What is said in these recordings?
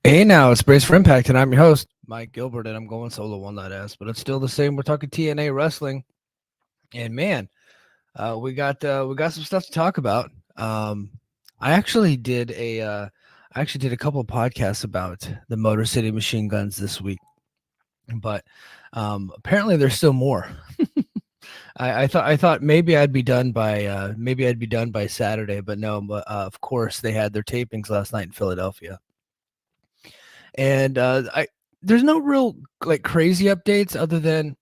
Hey now, it's Brace for Impact, and I'm your host, Mike Gilbert, and I'm going solo on that ass, but it's still the same. We're talking TNA wrestling, and man, we got some stuff to talk about. I actually did a couple of podcasts about the Motor City Machine Guns this week, but apparently there's still more. I thought maybe I'd be done by Saturday, but no. But of course, they had their tapings last night in Philadelphia. And I there's no real like crazy updates other than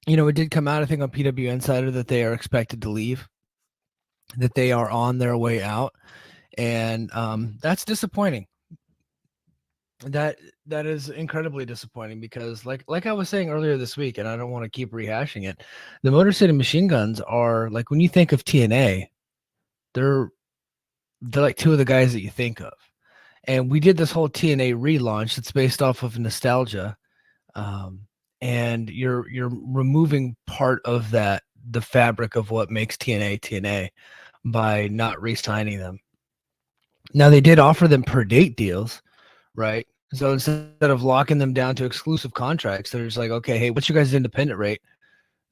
it did come out I think on PW Insider that they are expected to leave, that they are on their way out, and that's disappointing. That that is incredibly disappointing because like I was saying earlier this week, and I don't want to keep rehashing it. The Motor City Machine Guns are like when you think of TNA, they're they're like two of the guys that you think of. And we did this whole TNA relaunch that's based off of nostalgia, um, and you're removing part of the fabric of what makes TNA by not re-signing them. Now they did offer them per date deals, right? So instead of locking them down to exclusive contracts, they're just like, okay, hey, what's your guys' independent rate?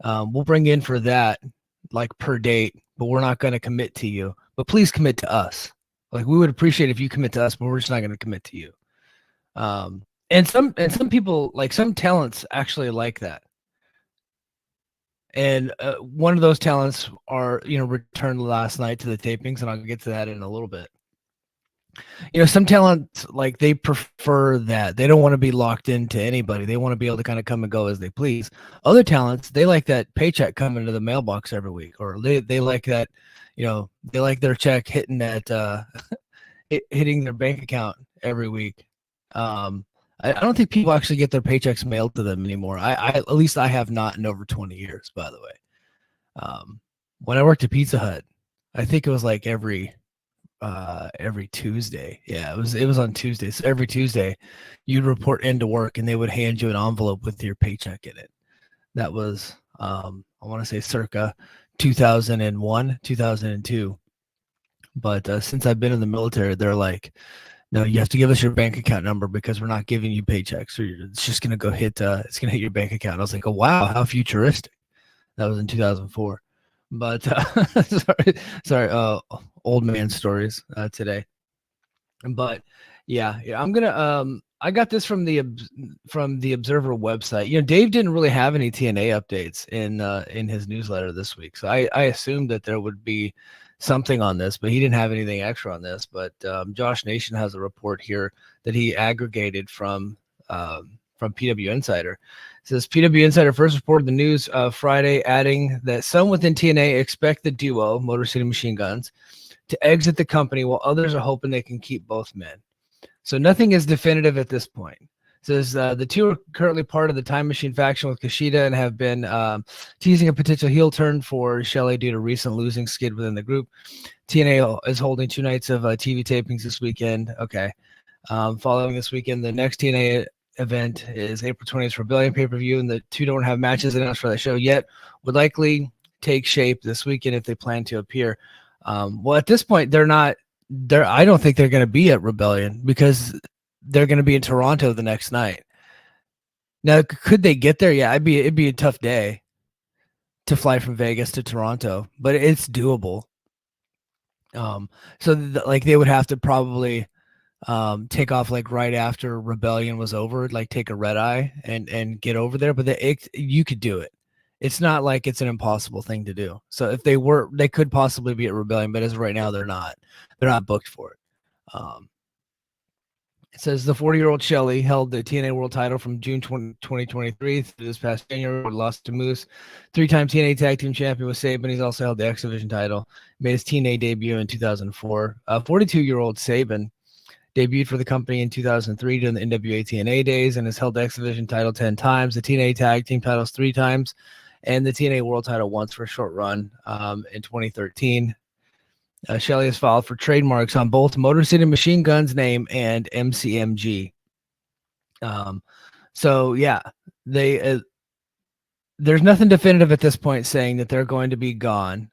We'll bring you in for that, like per date, but we're not going to commit to you. But please commit to us. Like we would appreciate if you commit to us, but we're just not going to commit to you. And some people, like some talents actually like that. And one of those talents are returned last night to the tapings, and I'll get to that in a little bit. Some talents, like, they prefer that. They don't want to be locked into anybody. They want to be able to kind of come and go as they please. Other talents, they like that paycheck coming to the mailbox every week, or they like that, they like their check hitting that hitting their bank account every week. I don't think people actually get their paychecks mailed to them anymore. I at least I have not in over 20 years, by the way. When I worked at Pizza Hut, I think it was like every Tuesday. Yeah, it was on Tuesdays. So every Tuesday you'd report into work and they would hand you an envelope with your paycheck in it. That was I want to say circa 2001, 2002. But since I've been in the military, they're like, no, you have to give us your bank account number because we're not giving you paychecks, or it's just gonna go hit. It's gonna hit your bank account. I was like, oh wow, how futuristic. That was in 2004. But sorry, old man stories today. But yeah, I'm gonna. I got this from the Observer website. Dave didn't really have any TNA updates in his newsletter this week, so I assumed that there would be something on this, but he didn't have anything extra on this. But Josh Nation has a report here that he aggregated from PW Insider. It says PW Insider first reported the news Friday, adding that some within TNA expect the duo, Motor City Machine Guns, to exit the company, while others are hoping they can keep both men. So nothing is definitive at this point. It says the two are currently part of the Time Machine faction with Kushida and have been teasing a potential heel turn for Shelley due to recent losing skid within the group. TNA is holding 2 nights of TV tapings this weekend. Okay. Following this weekend, the next TNA event is April 20th for Rebellion pay-per-view, and the two don't have matches announced for that show yet. Would likely take shape this weekend if they plan to appear. Well, at this point, they're not there. I don't think they're going to be at Rebellion because they're going to be in Toronto the next night. Now, could they get there? Yeah, it'd be a tough day to fly from Vegas to Toronto, but it's doable. So like they would have to probably take off like right after Rebellion was over, like take a red eye and get over there. But you could do it. It's not like it's an impossible thing to do. So if they were, they could possibly be at Rebellion, but as of right now, they're not. They're not booked for it. It says the 40-year-old Shelley held the TNA World Title from June 2023 through this past January. Lost to Moose, 3-time TNA Tag Team Champion with Sabin. He's also held the X Division title. Made his TNA debut in 2004. 42-year-old Sabin debuted for the company in 2003 during the NWA TNA days and has held the X Division title 10 times, the TNA Tag Team titles 3 times, and the TNA World title once for a short run in 2013. Shelley has filed for trademarks on both Motor City Machine Guns name and MCMG. So yeah, there's nothing definitive at this point saying that they're going to be gone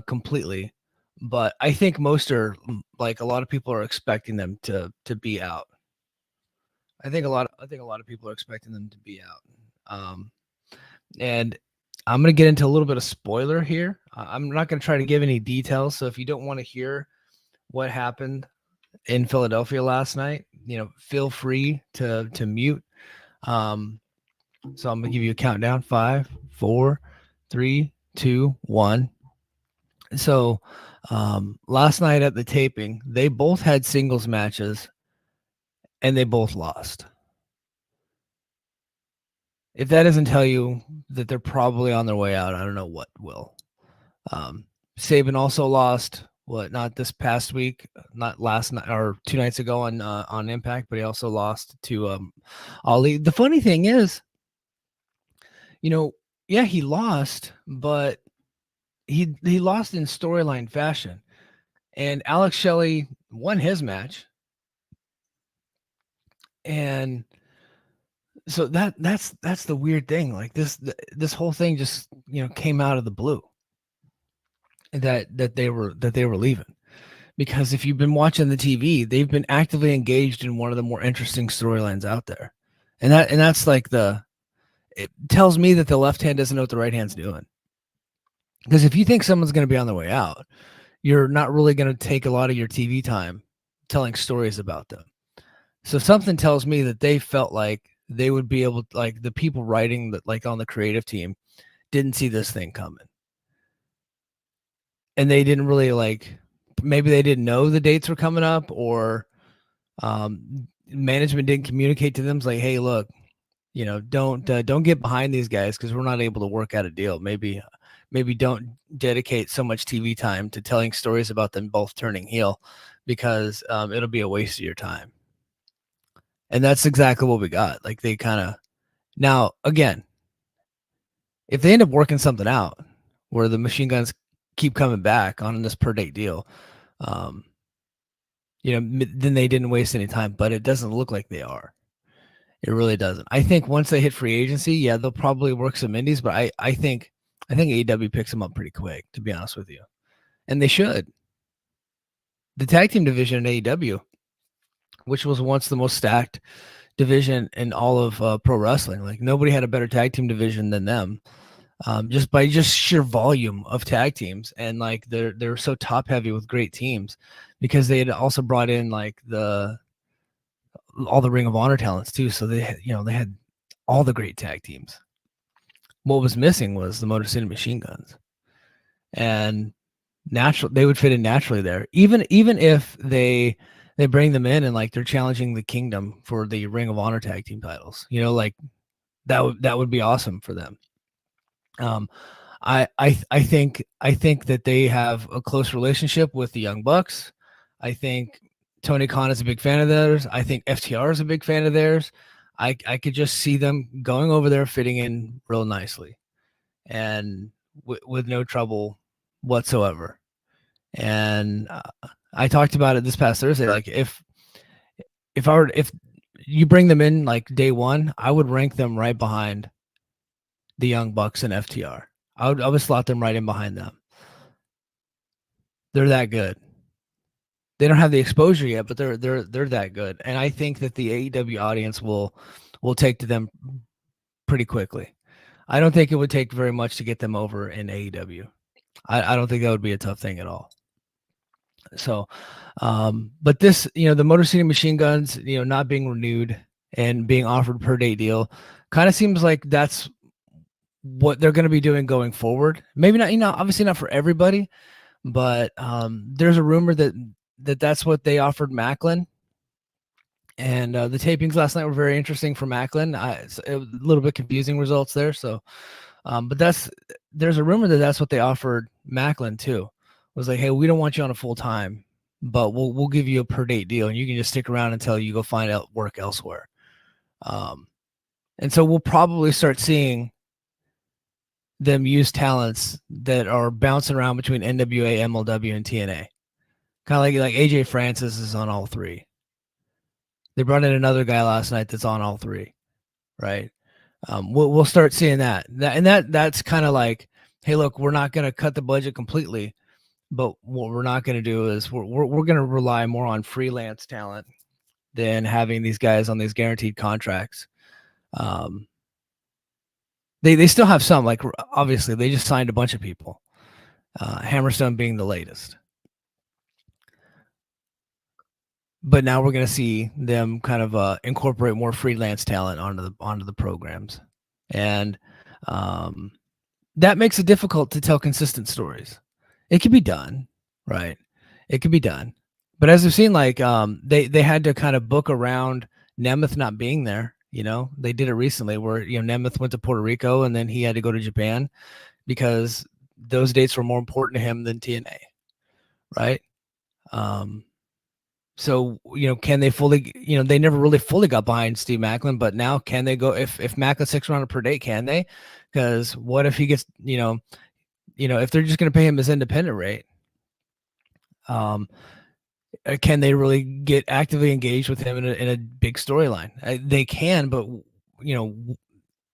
completely, but I think most are like a lot of people are expecting them to be out. I think a lot of people are expecting them to be out. And I'm gonna get into a little bit of spoiler here. I'm not gonna try to give any details. So if you don't want to hear what happened in Philadelphia last night, feel free to mute. Um, so I'm gonna give you a countdown: 5, 4, 3, 2, 1. So last night at the taping, they both had singles matches, and they both lost. If that doesn't tell you that they're probably on their way out, I don't know what will. Saban also lost. Not this past week, not last night or 2 nights ago on Impact, but he also lost to Ali. The funny thing is, yeah, he lost, but he lost in storyline fashion. And Alex Shelley won his match. And so that's the weird thing. Like this whole thing just, came out of the blue. That they were leaving. Because if you've been watching the TV, they've been actively engaged in one of the more interesting storylines out there. And that's like it tells me that the left hand doesn't know what the right hand's doing. Because if you think someone's going to be on their way out, you're not really going to take a lot of your TV time telling stories about them. So something tells me that they felt like they would be able to, like the people writing that, like on the creative team, didn't see this thing coming. And they didn't really maybe they didn't know the dates were coming up, or management didn't communicate to them. It's like, hey, look, don't get behind these guys because we're not able to work out a deal. Maybe don't dedicate so much TV time to telling stories about them both turning heel, because it'll be a waste of your time. And that's exactly what we got. Like they kind of, now again, if they end up working something out where the Machine Guns keep coming back on this per date deal, then they didn't waste any time, but it doesn't look like they are. It really doesn't. I think once they hit free agency, yeah, they'll probably work some indies, but I think AEW picks them up pretty quick, to be honest with you. And they should. The tag team division in AEW, which was once the most stacked division in all of pro wrestling, like nobody had a better tag team division than them. Just by sheer volume of tag teams, and like they're so top heavy with great teams, because they had also brought in like all the Ring of Honor talents too. So they had all the great tag teams. What was missing was the Motor City Machine Guns, and they would fit in naturally there. Even if they bring them in and like they're challenging the Kingdom for the Ring of Honor tag team titles, like that would be awesome for them. I think that they have a close relationship with the Young Bucks. I think Tony Khan is a big fan of theirs. I think FTR is a big fan of theirs. I could just see them going over there, fitting in real nicely, and with no trouble whatsoever. And I talked about it this past Thursday. Like if you bring them in like day one, I would rank them right behind the Young Bucks and FTR. I would slot them right in behind them. They're that good. They don't have the exposure yet, but they're that good. And I think that the AEW audience will take to them pretty quickly. I don't think it would take very much to get them over in AEW. I don't think that would be a tough thing at all. So, but this, the Motor City Machine Guns, not being renewed and being offered per day deal, kind of seems like that's what they're going to be doing going forward. Maybe not, obviously not for everybody, but there's a rumor that's what they offered Macklin. And the tapings last night were very interesting for Macklin. It's a little bit confusing results there. So, but there's a rumor that's what they offered Macklin too. It was like, hey, we don't want you on a full time, but we'll give you a per date deal, and you can just stick around until you go find out work elsewhere. And so we'll probably start seeing them use talents that are bouncing around between NWA, MLW, and TNA. Kind of like AJ Francis is on all three. They brought in another guy last night that's on all three, right? We'll start seeing that. That's kind of like, hey, look, we're not going to cut the budget completely, But what we're not going to do is we're going to rely more on freelance talent than having these guys on these guaranteed contracts. They still have some, like obviously they just signed a bunch of people, Hammerstone being the latest. But now we're going to see them kind of incorporate more freelance talent onto the programs, and that makes it difficult to tell consistent stories. It can be done, right? It can be done, but as we've seen, like they had to kind of book around Nemeth not being there. You know, they did it recently where Nemeth went to Puerto Rico and then he had to go to Japan because those dates were more important to him than TNA, right? So, can they fully, they never really fully got behind Steve Maclin, but now can they go if Maclin 6 round per date, can they? Because what if he gets, if they're just going to pay him his independent rate, can they really get actively engaged with him in a big storyline? They can, but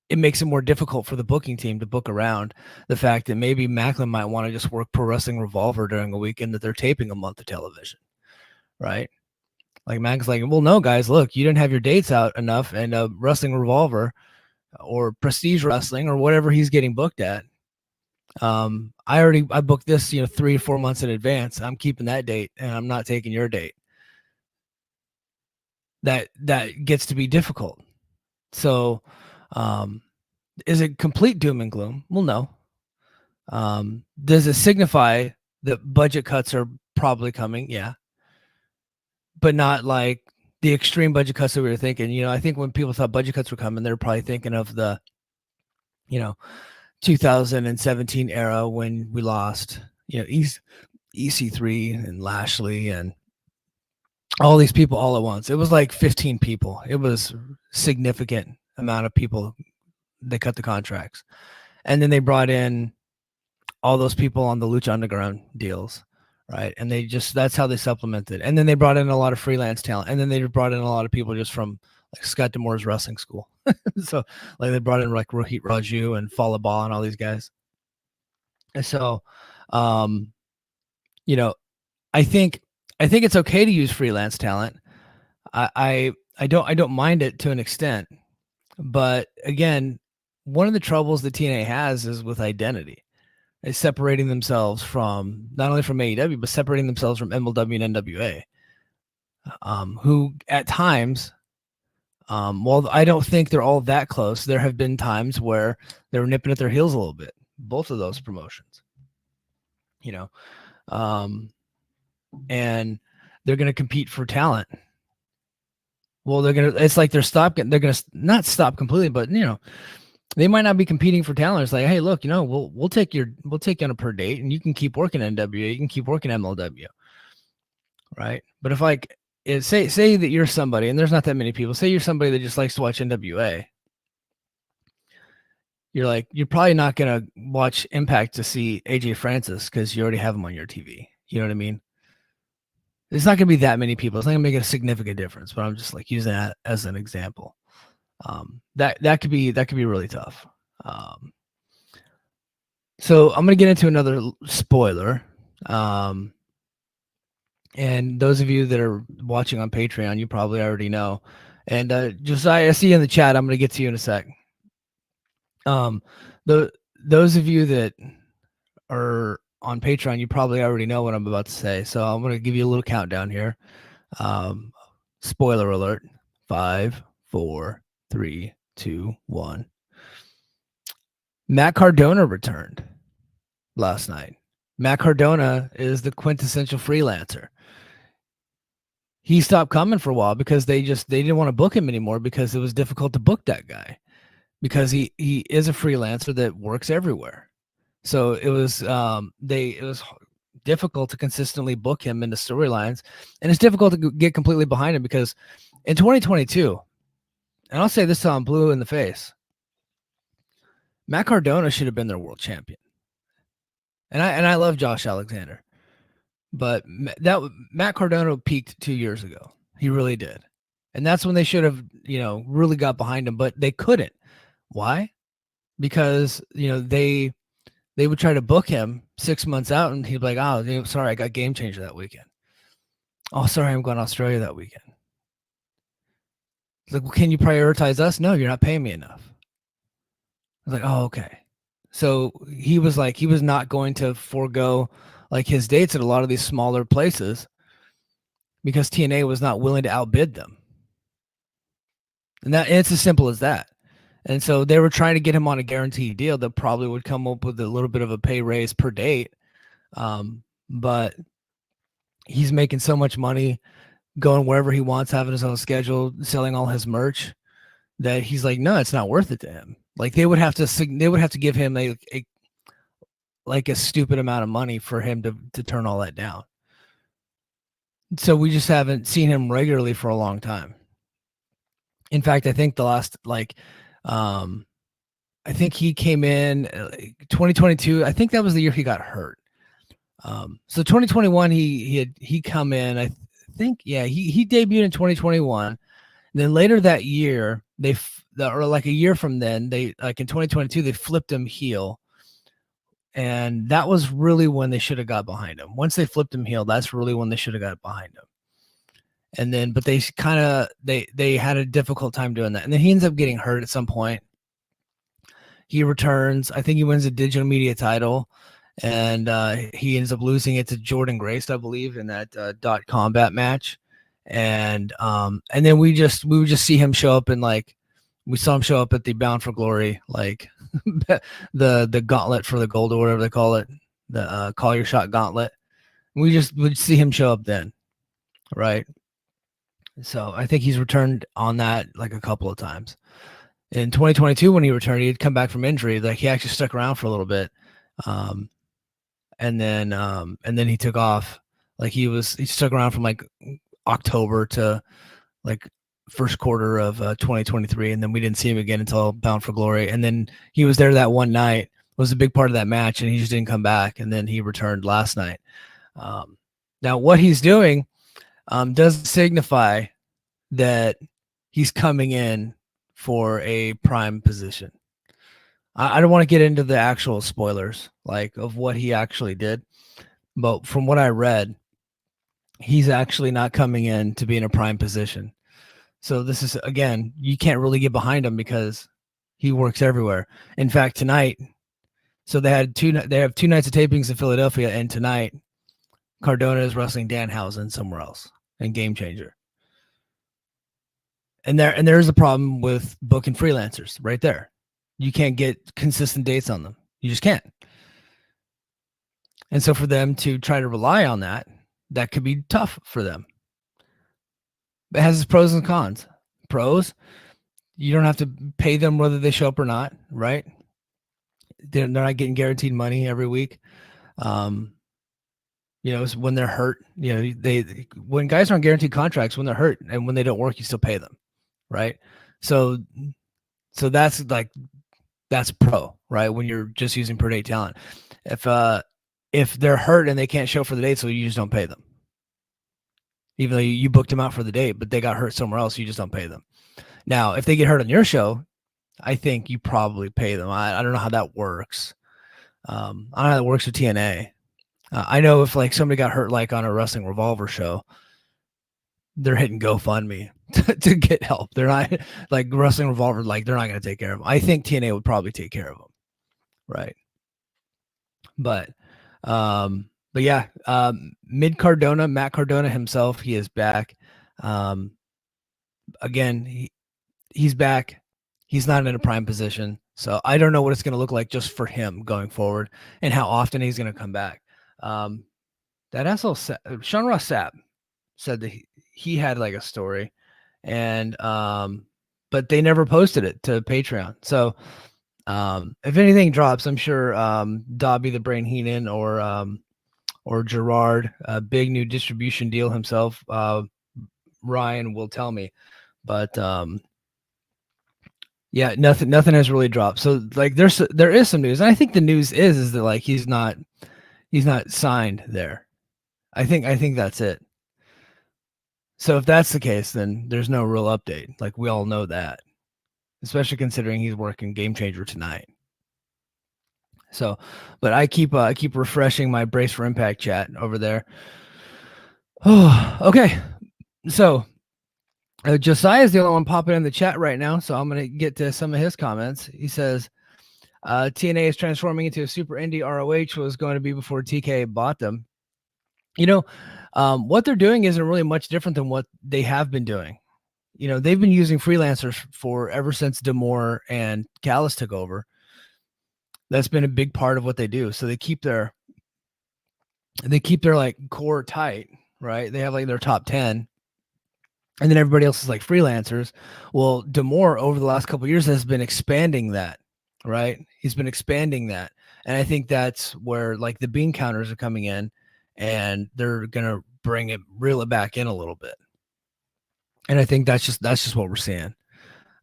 it makes it more difficult for the booking team to book around the fact that maybe Maclin might want to just work Pro Wrestling Revolver during a weekend that they're taping a month of television, right? Like Mac's like, well, no, guys, look, you didn't have your dates out enough, and Wrestling Revolver or Prestige Wrestling or whatever he's getting booked at. I booked this, 3 or 4 months in advance. I'm keeping that date, and I'm not taking your date. That gets to be difficult. So, is it complete doom and gloom? Well, no. Does it signify that budget cuts are probably coming? Yeah. But not like the extreme budget cuts that we were thinking. I think when people thought budget cuts were coming, they were probably thinking of the, 2017 era when we lost, EC3 and Lashley and all these people all at once. It was like 15 people. It was significant amount of people. They cut the contracts. And then they brought in all those people on the Lucha Underground deals, right? And that's how they supplemented. And then they brought in a lot of freelance talent. And then they brought in a lot of people just from like Scott D'Amore's wrestling school. So like they brought in like Rohit Raju and Fallah Bahh and all these guys. And so, I think it's okay to use freelance talent. I don't mind it to an extent, but again, one of the troubles that TNA has is with identity. Is separating themselves from not only from AEW, but separating themselves from MLW and NWA, who at times, while I don't think they're all that close, there have been times where they were nipping at their heels a little bit. Both of those promotions, and they're going to compete for talent. Well, it's like they're going to not stop completely, but they might not be competing for talent. It's like, hey, look, we'll take you on a per date, and you can keep working NWA, you can keep working MLW, right? But if say that you're somebody, and there's not that many people. Say you're somebody that just likes to watch NWA. You're probably not gonna watch Impact to see AJ Francis because you already have him on your TV. You know what I mean? It's not gonna be that many people. It's not gonna make a significant difference. But I'm just like using that as an example. That could be really tough. So I'm gonna get into another spoiler. And those of you that are watching on Patreon, you probably already know. And Josiah, I see you in the chat. I'm gonna get to you in a sec. Those of you that are on Patreon, you probably already know what I'm about to say. So I'm gonna give you a little countdown here. Spoiler alert: 5, 4, 3, 2, 1. Matt Cardona returned last night. Matt Cardona is the quintessential freelancer. He stopped coming for a while because they didn't want to book him anymore because it was difficult to book that guy because he is a freelancer that works everywhere. So it was difficult to consistently book him into storylines, and it's difficult to get completely behind him because in 2022, and I'll say this till I'm blue in the face, Matt Cardona should have been their world champion. And I love Josh Alexander, but Matt Cardona peaked 2 years ago. He really did. And that's when they should have, really got behind him, but they couldn't. Why? Because, they they would try to book him 6 months out, and he'd be like, "Oh, sorry, I got Game Changer that weekend. Oh, sorry, I'm going to Australia that weekend." It's like, well, can you prioritize us? No, you're not paying me enough. I was like, oh, okay. So he was like, he was not going to forego like his dates at a lot of these smaller places because TNA was not willing to outbid them. And it's as simple as that. And so they were trying to get him on a guaranteed deal that probably would come up with a little bit of a pay raise per date. But he's making so much money going wherever he wants, having his own schedule, selling all his merch, that he's like, no, it's not worth it to him. Like they would have to give him a stupid amount of money for him to turn all that down. So we just haven't seen him regularly for a long time. In fact, I think the last I think he came in 2022. I think that was the year he got hurt. So 2021, he come in. I think he debuted in 2021. And then later that year, or like a year from then, they like in 2022 they flipped him heel, and that was really when they should have got behind him. Once they flipped him heel, that's really when they should have got behind him. And then, but they kind of they had a difficult time doing that, and then he ends up getting hurt at some point. He returns. I think he wins a digital media title, and he ends up losing it to Jordan Grace, I believe, in that Dot Combat match. And then we would just see him show up in we saw him show up at the Bound for Glory, like the gauntlet for the gold or whatever they call it, the call your shot gauntlet. We just would see him show up then, right? So I think he's returned on that like a couple of times. In 2022, when he returned, he had come back from injury. Like he actually stuck around for a little bit, and then he took off. Like he stuck around from like October to like first quarter of 2023, and then we didn't see him again until Bound for Glory. And then he was there that one night, was a big part of that match, and he just didn't come back. And then he returned last night. Now what he's doing does signify that he's coming in for a prime position. I don't want to get into the actual spoilers like of what he actually did, but from what I read, he's actually not coming in to be in a prime position. So this is, again, you can't really get behind him because he works everywhere. In fact, tonight, so they have 2 nights of tapings in Philadelphia, and tonight Cardona is wrestling Danhausen somewhere else in Game Changer. And there's a problem with booking freelancers right there. You can't get consistent dates on them. You just can't. And so for them to try to rely on that could be tough for them. It has its pros and cons. Pros, you don't have to pay them whether they show up or not, right? They're not getting guaranteed money every week. When they're hurt, when guys aren't guaranteed contracts, when they're hurt and when they don't work, you still pay them, right? So that's pro, right? When you're just using per day talent. If they're hurt and they can't show for the date, so you just don't pay them. Even though you booked them out for the date, but they got hurt somewhere else, you just don't pay them. Now, if they get hurt on your show, I think you probably pay them. I don't know how that works. I don't know how that works with TNA. I know if like somebody got hurt like on a Wrestling Revolver show, they're hitting GoFundMe to get help. They're not like Wrestling Revolver, like they're not going to take care of them. I think TNA would probably take care of them, right? But yeah, Matt Cardona himself, he is back. Again, he's back. He's not in a prime position, so I don't know what it's going to look like just for him going forward and how often he's going to come back. That asshole Sean Ross Sapp said that he had like a story, and but they never posted it to Patreon. So if anything drops, I'm sure Dobby the Brain Heenan or Gerard, a big new distribution deal himself, Ryan will tell me. But yeah, nothing has really dropped. So like there is some news, and I think the news is that like he's not signed there. I think that's it. So if that's the case, then there's no real update. Like we all know that, especially considering he's working Game Changer tonight. So, but I keep refreshing my Brace for Impact chat over there. Oh, okay. So Josiah is the only one popping in the chat right now, so I'm gonna get to some of his comments. He says TNA is transforming into a super indie. ROH was going to be before TK bought them. What they're doing isn't really much different than what they have been doing. They've been using freelancers for ever since D'Amore and Callis took over. That's been a big part of what they do. So they keep their like core tight, right? They have like their top 10, and then everybody else is like freelancers. Well, D'Amore over the last couple of years has been expanding that, right? He's been expanding that. And I think that's where like the bean counters are coming in, and they're going to reel it back in a little bit. And I think that's just what we're seeing.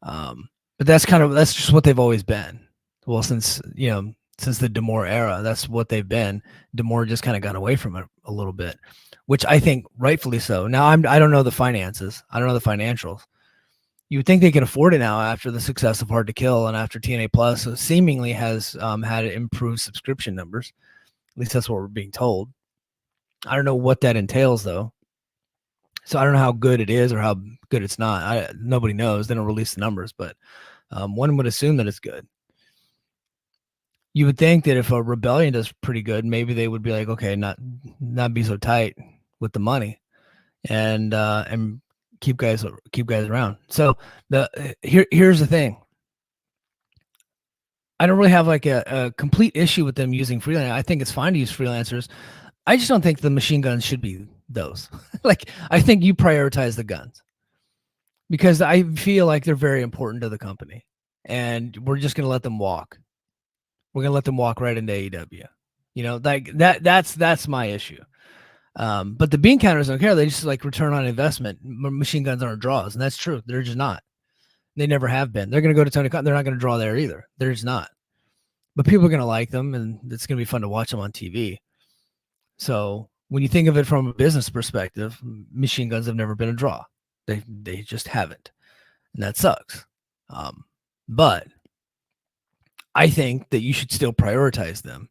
But that's just what they've always been. Well, since the D'Amore era, that's what they've been. D'Amore just kind of got away from it a little bit, which I think rightfully so. Now I don't know the finances. I don't know the financials. You would think they can afford it now after the success of Hard to Kill and after TNA Plus seemingly has had improved subscription numbers. At least that's what we're being told. I don't know what that entails though. So I don't know how good it is or how good it's not. Nobody knows. They don't release the numbers, but one would assume that it's good. You would think that if a Rebellion does pretty good, maybe they would be like, okay, not be so tight with the money, and keep guys around. So here's the thing. I don't really have like a complete issue with them using freelancers. I think it's fine to use freelancers. I just don't think the machine guns should be those. Like, I think you prioritize the guns, because I feel like they're very important to the company, and we're just going to let them walk. We're going to let them walk right into AEW. Like that's my issue. But the bean counters don't care. They just like return on investment. Machine guns aren't draws, and that's true. They're just not. They never have been. They're going to go to Tony Khan. They're not going to draw there either. They're just not. But people are going to like them, and it's going to be fun to watch them on TV. So when you think of it from a business perspective, machine guns have never been a draw. They just haven't, and that sucks. But I think that you should still prioritize them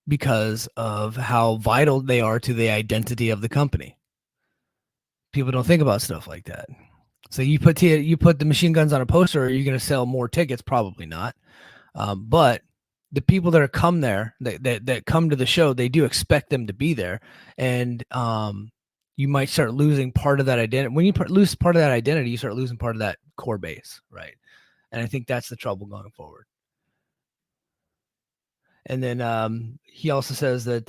because of how vital they are to the identity of the company. People don't think about stuff like that. So you put the machine guns on a poster, are you going to sell more tickets? Probably not. But the people that come there, that come to the show, they do expect them to be there. And you might start losing part of that identity. When you lose part of that identity, you start losing part of that core base, right? And I think that's the trouble going forward. And then he also says that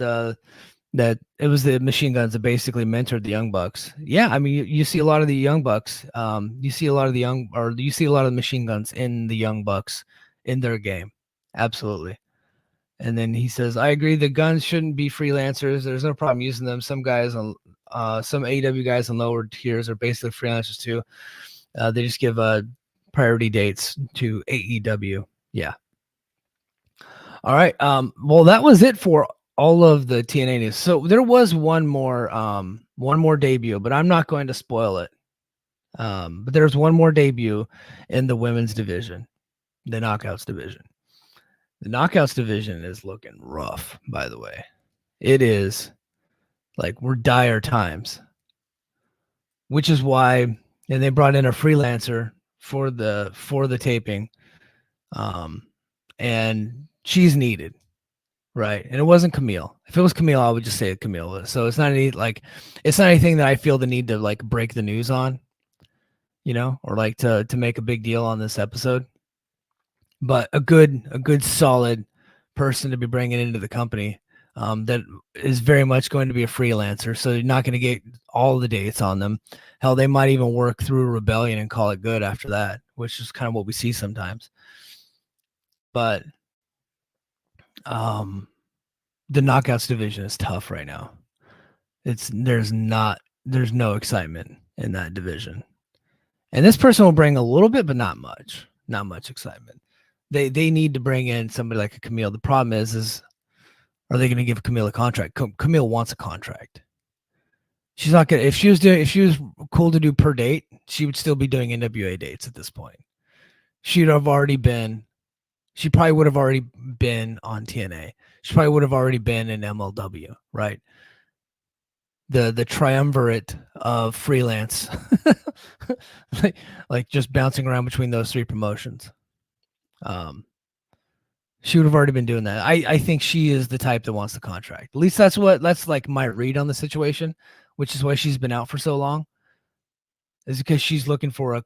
that it was the machine guns that basically mentored the Young Bucks. Yeah, I mean, you see a lot of the Young Bucks. You see a lot of the machine guns in the Young Bucks in their game. Absolutely. And then he says, I agree, the guns shouldn't be freelancers. There's no problem using them. Some guys on some AEW guys on lower tiers are basically freelancers too. They just give priority dates to AEW. Yeah. All right. Well, that was it for all of the TNA news. So there was one more debut, but I'm not going to spoil it. But there's one more debut in the women's division, the Knockouts division. The Knockouts division is looking rough, by the way. It is like we're dire times, which is why, and they brought in a freelancer for the taping, and she's needed, right? And it wasn't Camille. If it was Camille, I would just say Camille. So it's not anything that I feel the need to like break the news on, or like to make a big deal on this episode. But a good solid person to be bringing into the company that is very much going to be a freelancer. So you're not going to get all the dates on them. Hell, they might even work through Rebellion and call it good after that, which is kind of what we see sometimes. But the Knockouts division is tough right now. There's no excitement in that division. And this person will bring a little bit, but not much excitement. They need to bring in somebody like a Camille. The problem is are they going to give Camille a contract? Camille wants a contract. She's not gonna. If she was cool to do per date, she would still be doing NWA dates at this point. She'd have already been she probably would have already been on TNA. She probably would have already been in MLW, right? The triumvirate of freelance, like just bouncing around between those three promotions. She would have already been doing that. I think she is the type that wants the contract. At least that's like my read on the situation, which is why she's been out for so long. Is because she's looking for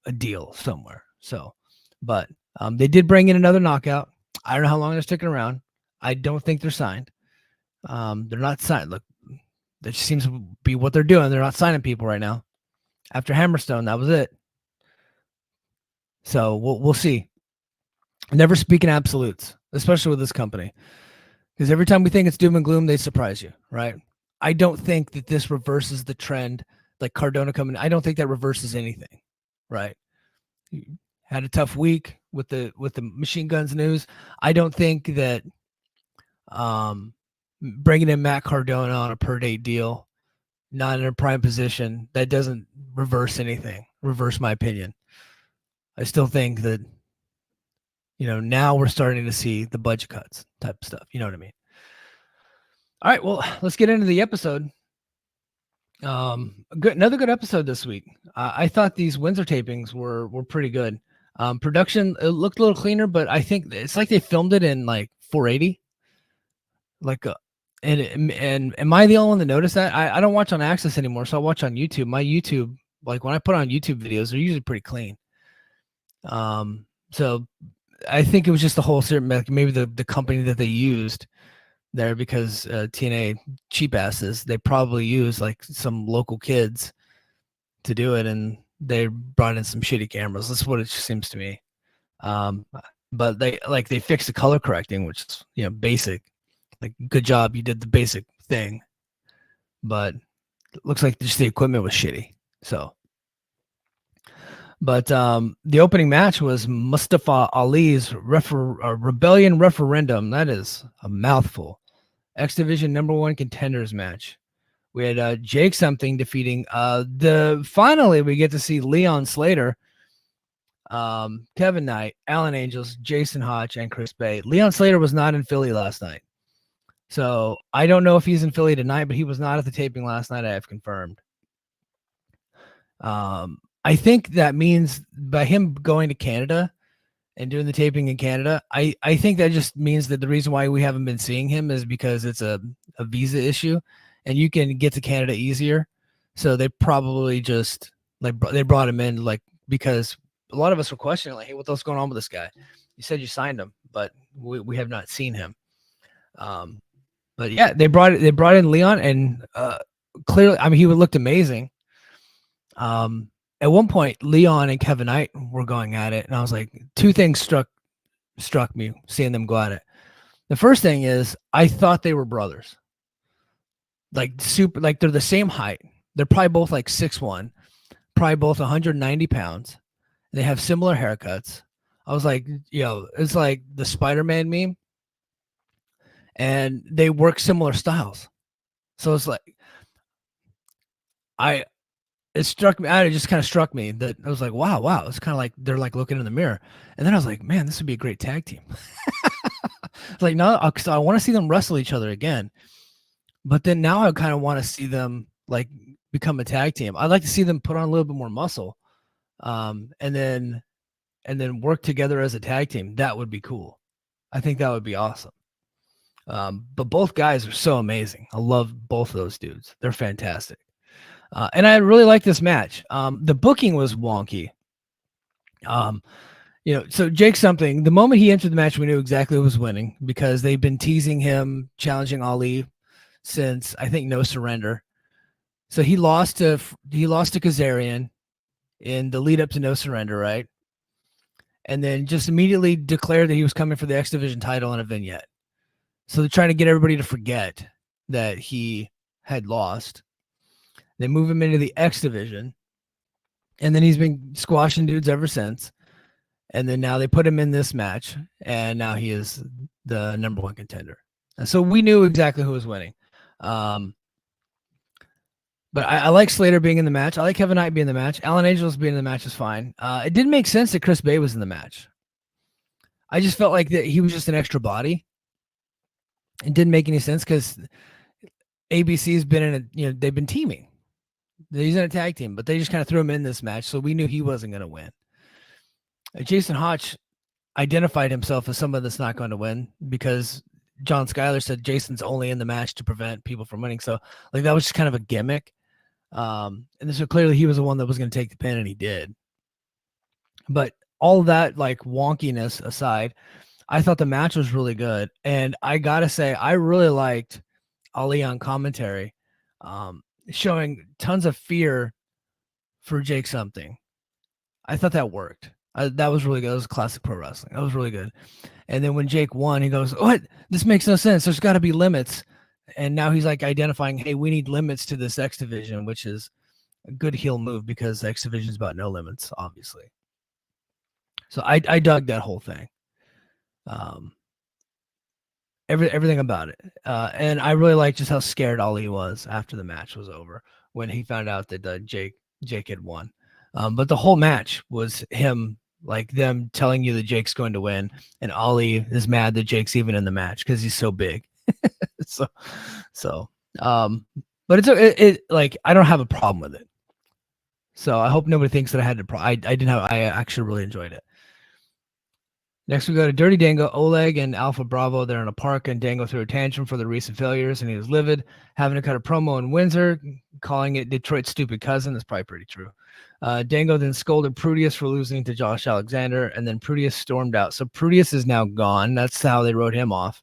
a deal somewhere. So, but they did bring in another knockout. I don't know how long they're sticking around. I don't think they're signed. They're not signed. Look, that just seems to be what they're doing. They're not signing people right now. After Hammerstone, that was it. So we'll see. Never speak in absolutes, especially with this company, because every time we think it's doom and gloom, they surprise you, right? I don't think that this reverses the trend, like Cardona coming. I don't think that reverses anything, right? Had a tough week with the Machine Guns news. I don't think that bringing in Matt Cardona on a per date deal, not in a prime position, that doesn't reverse anything. Reverse my opinion. I still think that, now we're starting to see the budget cuts type of stuff. You know what I mean? All right, well, let's get into the episode. Another good episode this week. I thought these Windsor tapings were pretty good. Production, it looked a little cleaner, but I think it's like they filmed it in like 480. Like, and am I the only one that noticed that? I don't watch on Access anymore, so I watch on YouTube. My YouTube, like when I put on YouTube videos, they're usually pretty clean. So I think it was just the whole certain, maybe the company that they used there, because TNA cheap asses, they probably use like some local kids to do it, and they brought in some shitty cameras. That's what it seems to me. But they fixed the color correcting, which is basic. Like, good job, you did the basic thing, but it looks like just the equipment was shitty. So, but the opening match was Mustafa Ali's Rebellion Referendum. That is a mouthful. X Division #1 contenders match. We had Jake Something defeating finally we get to see Leon Slater, Kevin Knight, Alan Angels, Jason Hodge, and Chris Bay. Leon Slater was not in Philly last night. So I don't know if he's in Philly tonight, but he was not at the taping last night. I have confirmed. I think that means by him going to Canada and doing the taping in Canada, I think that just means that the reason why we haven't been seeing him is because it's a visa issue and you can get to Canada easier. So they probably just they brought him in because a lot of us were questioning hey, what's going on with this guy? You said you signed him, but we have not seen him. But yeah, they brought in Leon, and clearly, I mean, he looked amazing. At one point, Leon and Kevin Knight were going at it, and I was like, two things struck me seeing them go at it. The first thing is I thought they were brothers, like they're the same height. They're probably both like 6'1", probably both 190 pounds. They have similar haircuts. I was like, it's like the Spider-Man meme. And they work similar styles. So it's like, it just kind of struck me that I was like, wow. It's kind of like they're like looking in the mirror. And then I was like, man, this would be a great tag team. It's like, no, because I want to see them wrestle each other again. But then now I kind of want to see them like become a tag team. I'd like to see them put on a little bit more muscle, and then work together as a tag team. That would be cool. I think that would be awesome. But both guys are so amazing. I love both of those dudes. They're fantastic. And I really like this match. The booking was wonky. So Jake Something, the moment he entered the match, we knew exactly who was winning because they've been teasing him challenging Ali since I think No Surrender. So he lost to Kazarian in the lead up to No Surrender, right? And then just immediately declared that he was coming for the X Division title in a vignette. So they're trying to get everybody to forget that he had lost. They move him into the X Division, and then he's been squashing dudes ever since. And then now they put him in this match, and now he is the #1 contender. And so we knew exactly who was winning. But I like Slater being in the match. I like Kevin Knight being in the match. Alan Angels being in the match is fine. It didn't make sense that Chris Bay was in the match. I just felt like that he was just an extra body. It didn't make any sense because ABC's been in they've been teaming. He's in a tag team, but they just kind of threw him in this match, so we knew he wasn't going to win. Jason Hotch identified himself as someone that's not going to win because John Skyler said Jason's only in the match to prevent people from winning. So like that was just kind of a gimmick. And so clearly he was the one that was going to take the pin, and he did. But all of that like wonkiness aside, I thought the match was really good. And I got to say, I really liked Ali on commentary, showing tons of fear for Jake something. I thought that worked. That was really good. That was classic pro wrestling. That was really good. And then when Jake won, he goes, "What? This makes no sense. There's got to be limits." And now he's like identifying, hey, we need limits to this X Division, which is a good heel move because X Division is about no limits, obviously. So I dug that whole thing. Everything about it. And I really liked just how scared Ali was after the match was over when he found out that Jake had won. But the whole match was him, like them telling you that Jake's going to win, and Ali is mad that Jake's even in the match because he's so big. But it's like I don't have a problem with it. So I hope nobody thinks that I had to. I actually really enjoyed it. Next, we go to Dirty Dango, Oleg, and Alpha Bravo. They're in a park, and Dango threw a tantrum for the recent failures, and he was livid, having to cut a promo in Windsor, calling it Detroit's stupid cousin. That's probably pretty true. Dango then scolded Prudius for losing to Josh Alexander, and then Prudius stormed out. So Prudius is now gone. That's how they wrote him off.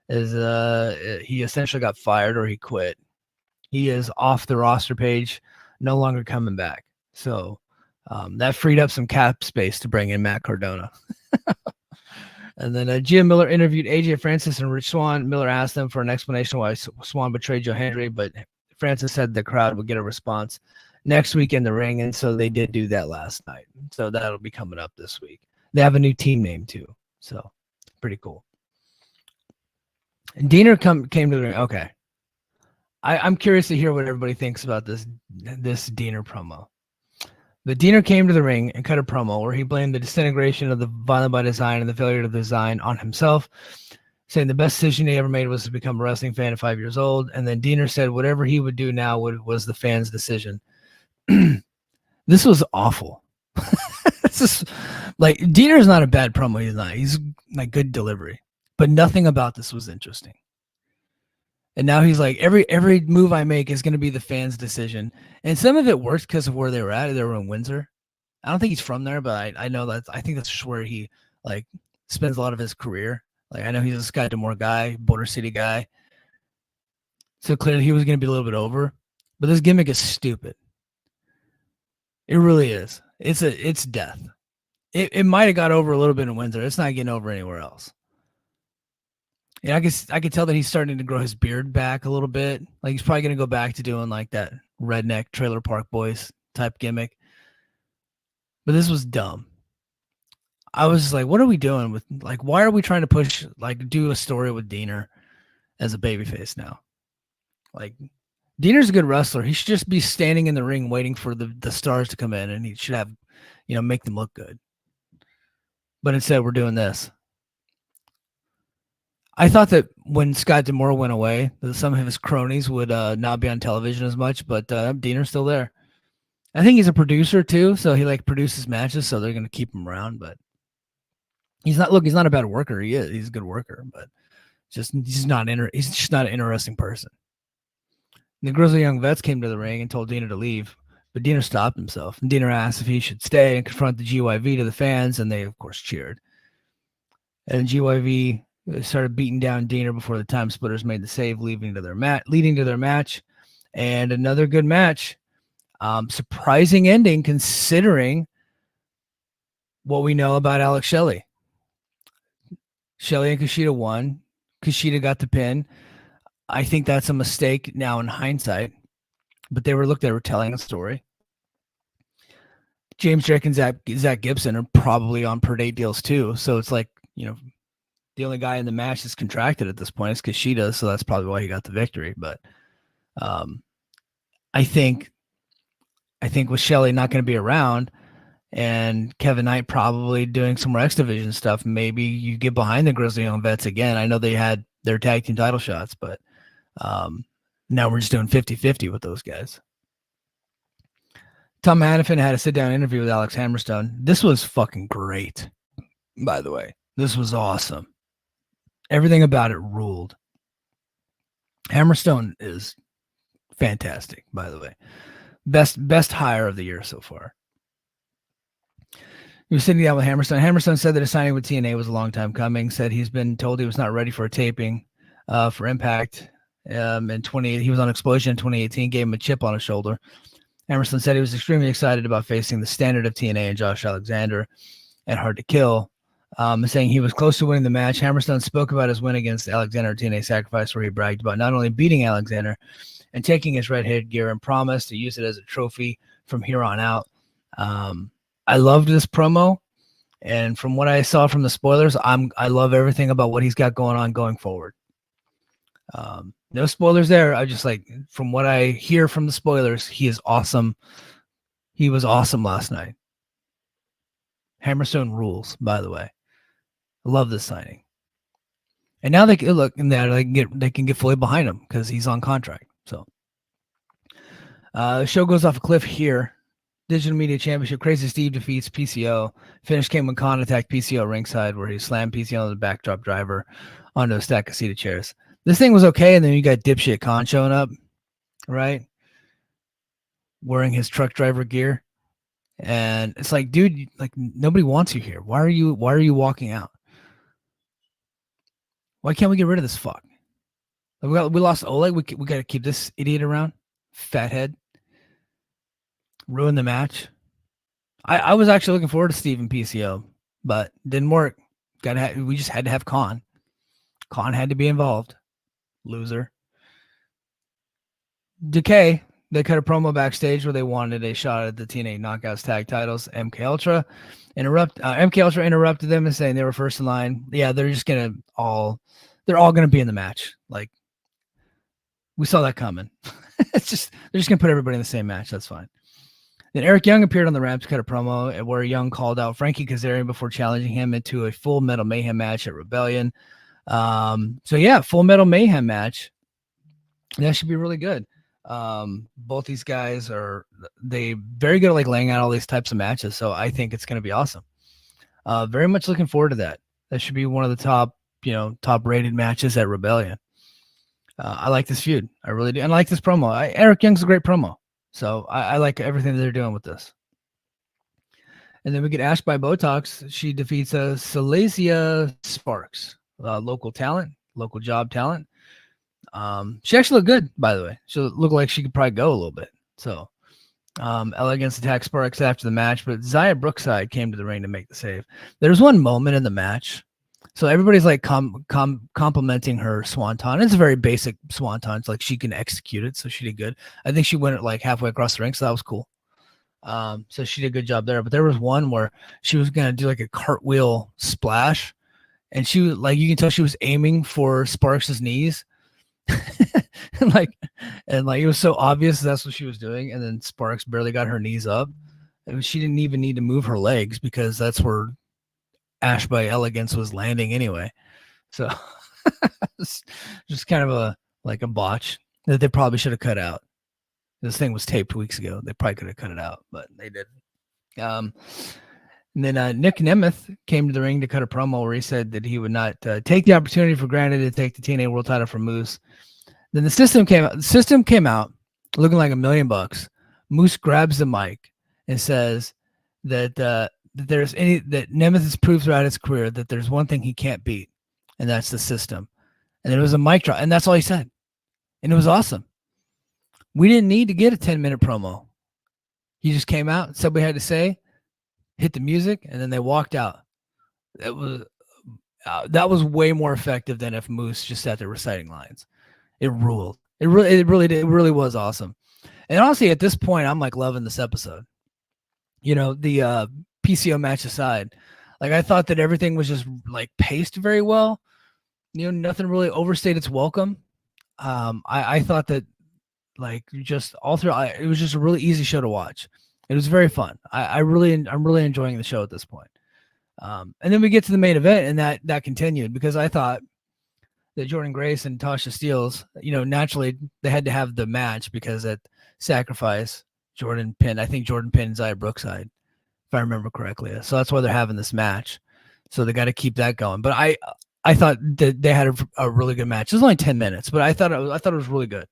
He essentially got fired or he quit. He is off the roster page, no longer coming back. So that freed up some cap space to bring in Matt Cardona. And then Gia Miller interviewed AJ Francis and Rich Swann. Miller asked them for an explanation why Swann betrayed Joe Hendry, but Francis said the crowd would get a response next week in the ring, and so they did do that last night. So that'll be coming up this week. They have a new team name too, so pretty cool. And Diener came to the ring. Okay, I'm curious to hear what everybody thinks about this Diener promo. The Diener came to the ring and cut a promo where he blamed the disintegration of the Violent by Design and the failure of the design on himself, saying the best decision he ever made was to become a wrestling fan at 5 years old. And then Diener said whatever he would do now was the fans' decision. This was awful. This is like Diener is not a bad promo. He's not. He's like good delivery, but nothing about this was interesting. And now he's like, every move I make is going to be the fans' decision. And some of it worked because of where they were at. They were in Windsor. I don't think he's from there, but I know that I think that's just where he like spends a lot of his career. Like I know he's a Scott D'Amore guy, Border City guy. So clearly he was going to be a little bit over. But this gimmick is stupid. It really is. It's death. It might have got over a little bit in Windsor. It's not getting over anywhere else. Yeah, I could tell that he's starting to grow his beard back a little bit. Like he's probably going to go back to doing like that redneck Trailer Park Boys type gimmick. But this was dumb. I was just like, what are we doing with like, why are we trying to push, like do a story with Diener as a babyface now? Like Diener's a good wrestler. He should just be standing in the ring waiting for the stars to come in, and he should have, make them look good. But instead we're doing this. I thought that when Scott D'Amore went away, that some of his cronies would not be on television as much, but Diener's still there. I think he's a producer too, so he like produces matches, so they're going to keep him around. But he's not a bad worker. He's a good worker, but he's just not an interesting person. And the Grizzly Young Vets came to the ring and told Diener to leave, but Diener stopped himself. And Diener asked if he should stay and confront the GYV to the fans, and they of course cheered. And GYV started beating down Diener before the Time Splitters made the save, leading to their match. And another good match. Surprising ending considering what we know about Alex Shelley. Shelley and Kushida won. Kushida got the pin. I think that's a mistake now in hindsight, but they were telling a story. James Drake and Zach Gibson are probably on per date deals too. So it's like, the only guy in the match that's contracted at this point is Kushida, so that's probably why he got the victory. But I think with Shelley not going to be around, and Kevin Knight probably doing some more X Division stuff. Maybe you get behind the Grizzly Young Vets again. I know they had their tag team title shots, but now we're just doing 50-50 with those guys. Tom Hannafin had a sit-down interview with Alex Hammerstone. This was fucking great, by the way. This was awesome. Everything about it ruled. Hammerstone is fantastic, by the way. Best hire of the year so far. He was sitting down with Hammerstone. Hammerstone said that his signing with TNA was a long time coming. Said he's been told he was not ready for a taping for Impact. In 20, he was on Explosion in 2018. Gave him a chip on his shoulder. Hammerstone said he was extremely excited about facing the standard of TNA and Josh Alexander at Hard to Kill. Saying he was close to winning the match. Hammerstone spoke about his win against Alexander at TNA Sacrifice, where he bragged about not only beating Alexander and taking his red headgear and promised to use it as a trophy from here on out. I loved this promo, and from what I saw from the spoilers, I love everything about what he's got going on going forward. No spoilers there. I just like, from what I hear from the spoilers, he is awesome. He was awesome last night. Hammerstone rules, by the way. I love this signing. And now they can look in that they can get fully behind him because he's on contract. So the show goes off a cliff here. Digital Media Championship. Crazy Steve defeats PCO. Finish came when Khan attacked PCO ringside, where he slammed PCO on the backdrop driver onto a stack of seated chairs. This thing was okay, and then you got dipshit Khan showing up, right? Wearing his truck driver gear. And it's like, dude, like, nobody wants you here. Why are you walking out? Why can't we get rid of this fuck? Like, we lost Oleg. We got to keep this idiot around. Fathead. Ruin the match. I was actually looking forward to Steve and PCO, but didn't work. We just had to have Khan. Khan had to be involved. Loser. Decay. They cut a promo backstage where they wanted a shot at the TNA Knockouts tag titles. MK Ultra interrupted them and saying they were first in line. Yeah, they're all gonna be in the match. Like, we saw that coming. They're just gonna put everybody in the same match. That's fine. Then Eric Young appeared on the ramp to cut a promo where Young called out Frankie Kazarian before challenging him into a Full Metal Mayhem match at Rebellion. So yeah, Full Metal Mayhem match. That should be really good. Both these guys they very good at like laying out all these types of matches. So I think it's going to be awesome. Very much looking forward to that. That should be one of the top rated matches at Rebellion. I like this feud. I really do. And I like this promo. Eric Young's a great promo. So I like everything that they're doing with this. And then we get Ash by Botox. She defeats Silesia Sparks, local job talent. She actually looked good, by the way. She looked like she could probably go a little bit. So Elegance attacked Sparks after the match, but Zaya Brookside came to the ring to make the save. There's one moment in the match. So everybody's like complimenting her swanton. It's a very basic swanton. It's like she can execute it, so she did good. I think she went like halfway across the ring, so that was cool. So she did a good job there. But there was one where she was gonna do like a cartwheel splash, and she was like, you can tell she was aiming for Sparks's knees. and it was so obvious that's what she was doing, and then Sparks barely got her knees up. She didn't even need to move her legs because that's where Ash by Elegance was landing anyway. So just kind of a botch that they probably should have cut out. This thing was taped weeks ago. They probably could have cut it out, but they didn't. And then Nick Nemeth came to the ring to cut a promo where he said that he would not take the opportunity for granted to take the TNA World Title from Moose. Then the system came out. The system came out looking like $1 million. Moose grabs the mic and says that that Nemeth has proved throughout his career that there's one thing he can't beat, and that's the system. And there was a mic drop, and that's all he said. And it was awesome. We didn't need to get a 10-minute promo. He just came out, said what he had to say, hit the music, and then they walked out. That was way more effective than if Moose just sat there reciting lines. It ruled. It really did. It really was awesome. And honestly, at this point, I'm like loving this episode. The PCO match aside, like I thought that everything was just like paced very well. Nothing really overstayed its welcome. I thought that like just all through, it was just a really easy show to watch. It was very fun. I'm really enjoying the show at this point. And then we get to the main event, and that continued because I thought that Jordan Grace and Tasha Steeles, naturally they had to have the match because at Sacrifice, Jordan pinned. I think Jordan pinned Xia Brookside, if I remember correctly. So that's why they're having this match. So they got to keep that going. But I thought that they had a really good match. It was only 10 minutes, but I thought it was really good.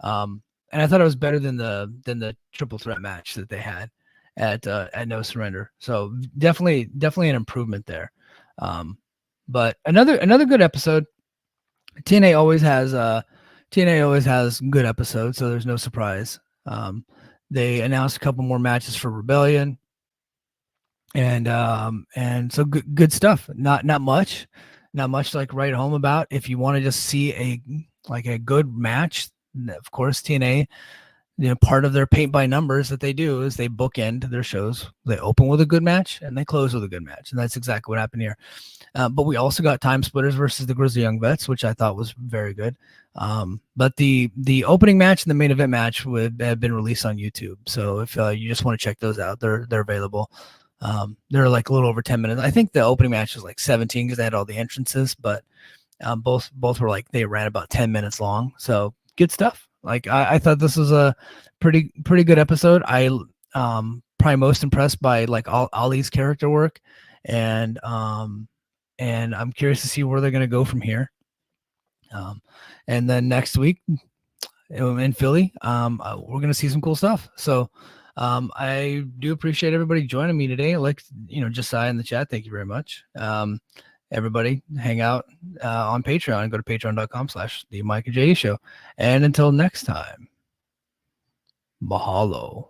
And I thought it was better than the triple threat match that they had at No Surrender. So definitely an improvement there. But another good episode. TNA always has good episodes, so there's no surprise. They announced a couple more matches for Rebellion, and so good stuff. Not much to like write home about. If you want to just see a good match, of course TNA, part of their paint by numbers that they do is they bookend their shows. They open with a good match and they close with a good match, and that's exactly what happened here. But we also got Time Splitters versus the Grizzly Young Vets, which I thought was very good. But the opening match and the main event match would have been released on YouTube. So if you just want to check those out, they're available. They're like a little over 10 minutes. I think the opening match was like 17 because they had all the entrances, but both were like they ran about 10 minutes long. So good stuff. Like I thought this was a pretty good episode. I probably most impressed by like Ali's character work, and I'm curious to see where they're going to go from here. And then next week in Philly, we're going to see some cool stuff. So I do appreciate everybody joining me today. Like, Josiah in the chat, thank you very much. Everybody hang out on Patreon. Go to patreon.com/the Mike and J Show. And until next time, mahalo.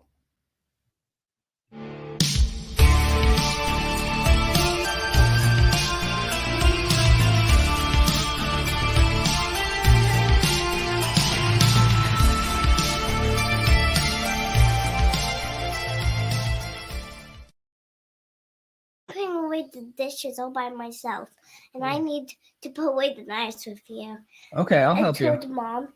Putting away the dishes all by myself, and I need to put away the knives with you. Okay, I'll help you. I told Mom